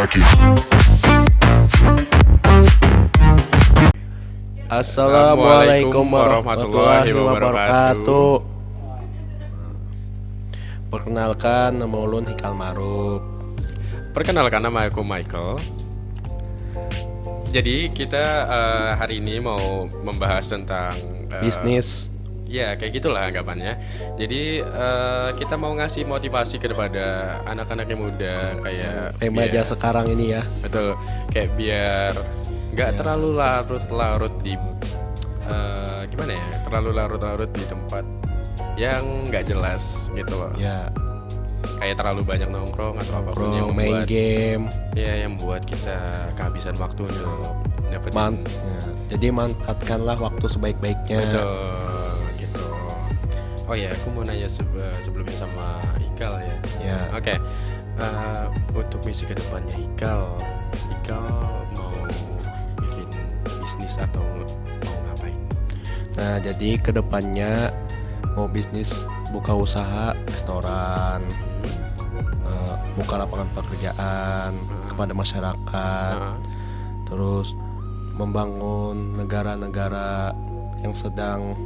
laki-laki. Assalamualaikum warahmatullahi wabarakatuh. Perkenalkan, nama ulun Hikal Maruf. Perkenalkan, nama aku Michael. Jadi kita hari ini mau membahas tentang Bisnis. Ya kayak gitulah anggapannya. Jadi kita mau ngasih motivasi kepada anak-anak yang muda kayak Remaja sekarang ini ya. Betul. Kayak biar nggak terlalu larut-larut di gimana ya? Terlalu larut-larut di tempat yang nggak jelas gitu loh. Ya, Kayak terlalu banyak nongkrong atau apapun yang main membuat game. ya yang membuat kita kehabisan waktu untuk dapetin. Jadi manfaatkanlah waktu sebaik-baiknya. Betul gitu. Oh ya, aku mau nanya sebelumnya sama Ikal ya. Ya. Oke. Untuk misi kedepannya Ikal mau bikin bisnis atau mau ngapain? Nah, jadi kedepannya mau bisnis, buka usaha restoran, buka lapangan pekerjaan kepada masyarakat, terus membangun negara-negara yang sedang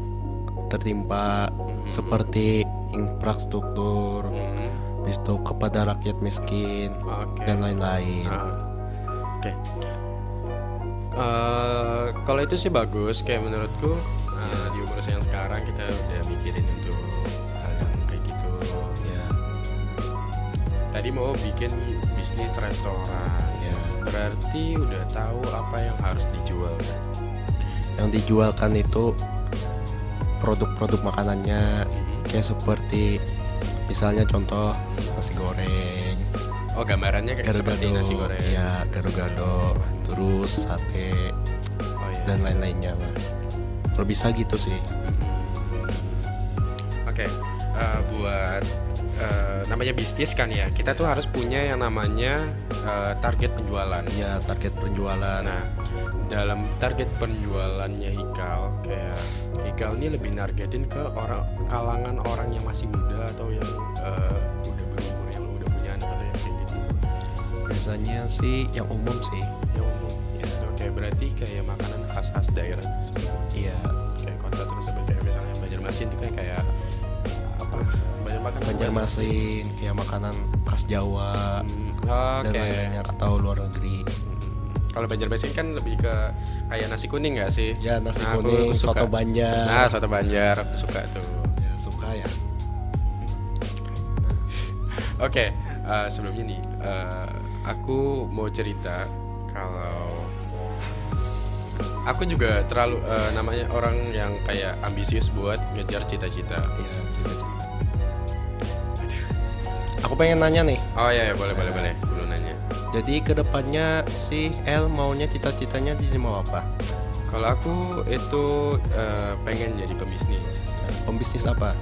tertimpa seperti infrastruktur, itu kepada rakyat miskin dan lain-lain. Oke. Kalau itu sih bagus, kayak menurutku di umur yang sekarang kita udah mikirin untuk hal yang kayak gitu. Ya, Tadi mau bikin bisnis restoran, ya. berarti udah tahu apa yang harus dijual. Yang dijualkan itu produk-produk makanannya, kayak seperti misalnya contoh nasi goreng, Oh, gambarannya kayak seperti nasi goreng. ya gado-gado, terus sate Oh iya. dan lain-lainnya lah. Kalau bisa gitu sih. Oke, buat namanya bisnis kan ya, kita tuh harus punya yang namanya target penjualan. Ya, target penjualan. Nah, dalam target penjualannya Hikal ini lebih nargetin ke kalangan orang yang masih muda atau yang udah berumur, yang udah punya anak atau yang kayak gitu. Biasanya sih yang umum sih. Yang umum. Ya, oke, berarti kayak makanan khas-khas daerah. Iya, Kayak kota terus kayak misalnya Banjarmasin itu kayak apa? Banyak makanan. Banjarmasin kayak makanan khas Jawa dan Oke. lain-lainnya atau luar negeri. Kalau Banjarmasin kan lebih ke kayak nasi kuning nggak sih? Ya, nasi Nah, aku kuning, suka. soto Banjar. Nah, soto Banjar aku suka tuh. Ya, suka ya. Oke, sebelumnya nih, aku mau cerita kalau aku juga terlalu namanya orang yang kayak ambisius buat ngejar cita-cita. Ya, cita-cita. Aku pengen nanya nih. Oh iya, boleh. Dulu nanya. Jadi kedepannya si El maunya cita-citanya jadi mau apa? Kalau aku itu pengen jadi pembisnis. Pembisnis apa?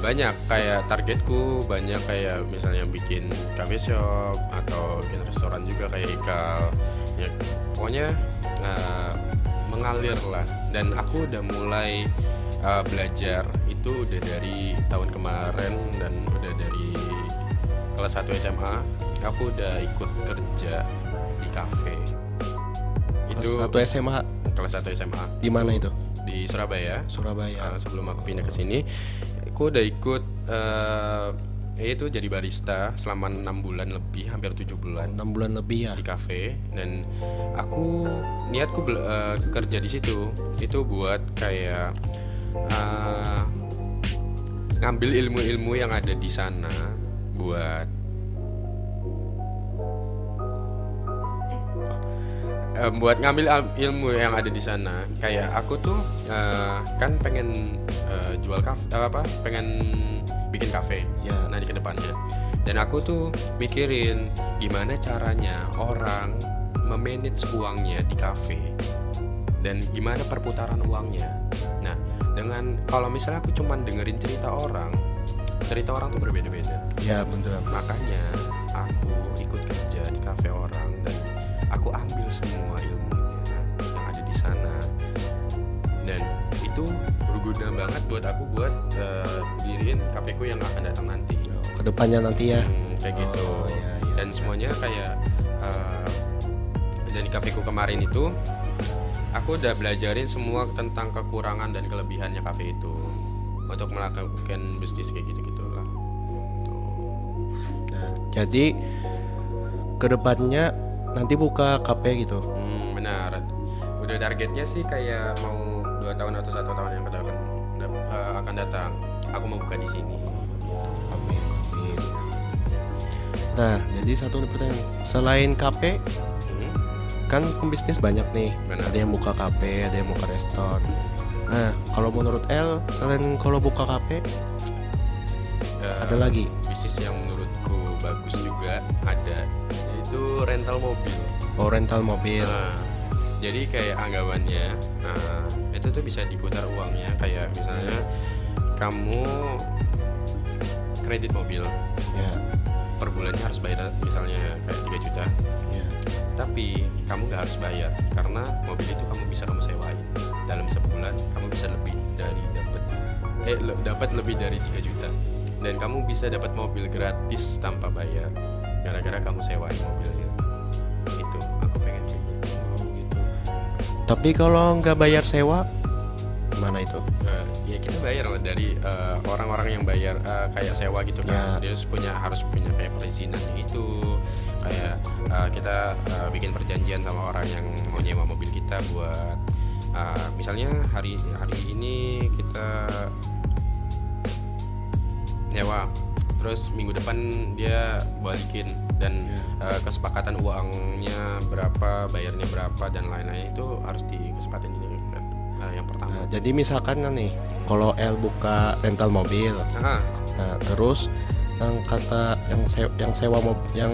Banyak kayak targetku, banyak kayak misalnya bikin cafe shop atau bikin restoran juga kayak Ikal. Ya, pokoknya mengalir lah. Dan aku udah mulai belajar itu udah dari tahun kemarin dan udah dari kelas 1 SMA aku udah ikut kerja di kafe. Itu Satu SMA kelas 1 SMA. di mana itu? Di Surabaya. Surabaya. Sebelum aku pindah ke sini, aku udah ikut itu jadi barista selama 6 bulan lebih, hampir 7 bulan 6 bulan lebih ya. di kafe. Dan aku niatku kerja di situ itu buat kayak ngambil ilmu-ilmu yang ada di sana buat ngambil ilmu yang ada di sana. Kayak aku tuh kan pengen jual pengen bikin kafe Ya. nanti ke depannya. Dan aku tuh mikirin gimana caranya orang memanage uangnya di kafe dan gimana perputaran uangnya. Nah, dengan kalau misalnya aku cuman dengerin cerita orang tuh berbeda-beda. Ya, bener. Makanya aku ikut kerja di kafe orang dan aku ambil semua ilmunya yang ada di sana. Dan itu berguna banget buat aku buat diriin kafeku yang akan datang nanti. Kedepannya nanti ya. Kayak gitu. Oh, iya. Dan semuanya kayak dan di kafeku kemarin itu aku udah belajarin semua tentang kekurangan dan kelebihannya kafe itu untuk melakukan bisnis kayak gitu-gitulah. Nah, jadi kedepannya nanti buka kafe gitu. Benar. Udah targetnya sih kayak mau 2 tahun atau 1 tahun yang akan datang. Aku mau buka di sini. Amin. Amin. Nah, jadi satu pertanyaan. Selain kafe, kan pembisnis banyak nih. Benar. Ada yang buka kafe, ada yang buka restoran. Nah, kalau menurut El, selain kalau buka kafe, ada lagi? Bisnis yang menurutku bagus juga ada, yaitu rental mobil. Oh, rental mobil. Nah, jadi kayak anggapannya, itu tuh bisa diputar uangnya. Kayak misalnya kamu kredit mobil, Ya. per bulannya harus bayar misalnya kayak 3 juta. Ya. Tapi kamu nggak harus bayar karena mobil itu kamu bisa sewain. Dalam sebulan kamu bisa lebih dari dapat lebih dari 3 juta. Dan kamu bisa dapat mobil gratis tanpa bayar gara-gara kamu sewain mobilnya. Itu aku pengen kayak gitu. Gitu. Tapi kalau nggak bayar sewa, gimana itu? Ya kita bayar loh dari orang-orang yang bayar kayak sewa gitu kan. Ya. Dia harus punya kayak perizinan gitu. Kayak kita bikin perjanjian sama orang yang mau nyewa mobil kita buat misalnya hari ini kita nyewa, terus minggu depan dia balikin dan kesepakatan uangnya berapa, bayarnya berapa dan lain-lain itu harus dikesepakatin ini yang pertama. Nah, jadi misalkan nih, kalau El buka rental mobil, nah terus yang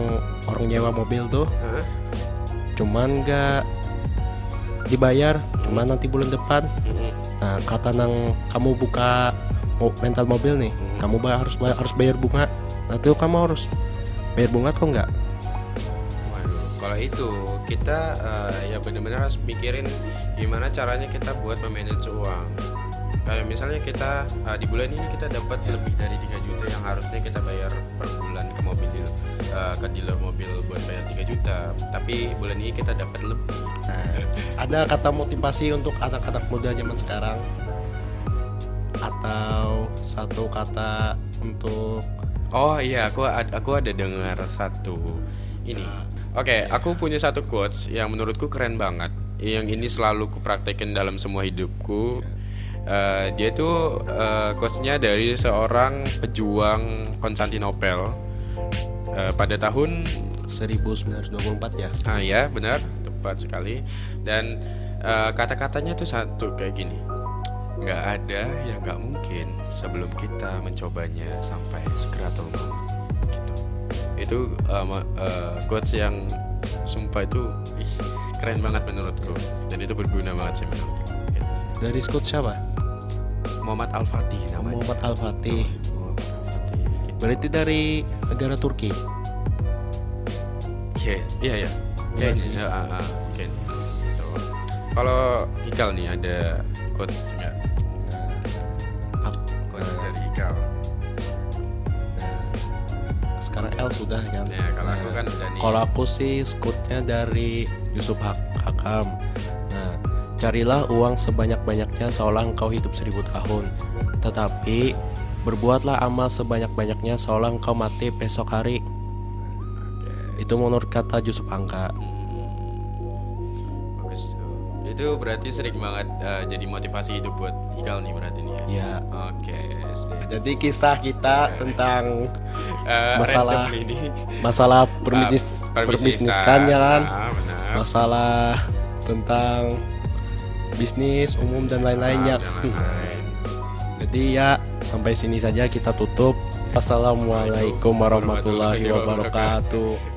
orang nyewa mobil tuh, cuman nggak dibayar, cuman nanti bulan depan. Nah, kata nang kamu buka rental mobil nih, kamu harus bayar bunga. Nah, itu kamu harus bayar bunga atau enggak? Waduh, kalau itu kita ya benar-benar harus mikirin gimana caranya kita buat memanage uang. Kayak misalnya kita di bulan ini kita dapat lebih dari 3 juta yang harusnya kita bayar per bulan ke ke dealer mobil buat bayar 3 juta, tapi bulan ini kita dapat lebih. Ada kata motivasi untuk anak-anak muda zaman sekarang? Atau satu kata untuk Oh iya, aku ada dengar satu ini. Oke, aku punya satu quotes yang menurutku keren banget. Yang ini selalu kupraktekin dalam semua hidupku. Dia tuh quotesnya dari seorang pejuang Konstantinopel pada tahun 1924 ya. Ya benar, tepat sekali. Dan kata-katanya tuh satu kayak gini. Nggak ada yang nggak mungkin sebelum kita mencobanya sampai sekeratul maut gitu. Itu quotes yang sumpah itu keren banget menurutku, dan itu berguna banget sih menurutku gitu. Dari Scott siapa? Muhammad Al-Fatih namanya. Muhammad Al-Fatih. Muhammad Al-Fatih gitu. Berarti dari negara Turki. Iya Iya sih. mungkin gitu. Kalau Ikal nih ada quotes nggak? Quotes dari Ikal. Sekarang L sudah kan. Ya kalau aku kan udah nih. Kalau aku sih skutnya dari Yusuf Hakam. Nah, carilah uang sebanyak-banyaknya seolah engkau hidup 1000 tahun. Tetapi berbuatlah amal sebanyak-banyaknya seolah engkau mati besok hari. Itu menurut kata Yusuf Hamka. Bagus tuh. Itu berarti sering banget jadi motivasi hidup buat Ikal nih berarti nih ya. Ya. Oke. Jadi kisah kita tentang masalah random ini. masalah perbisniskan ya kan. Benar. Masalah tentang bisnis umum dan lain-lainnya. Dan lain-lain. Jadi ya sampai sini saja kita tutup. Assalamualaikum warahmatullahi wabarakatuh.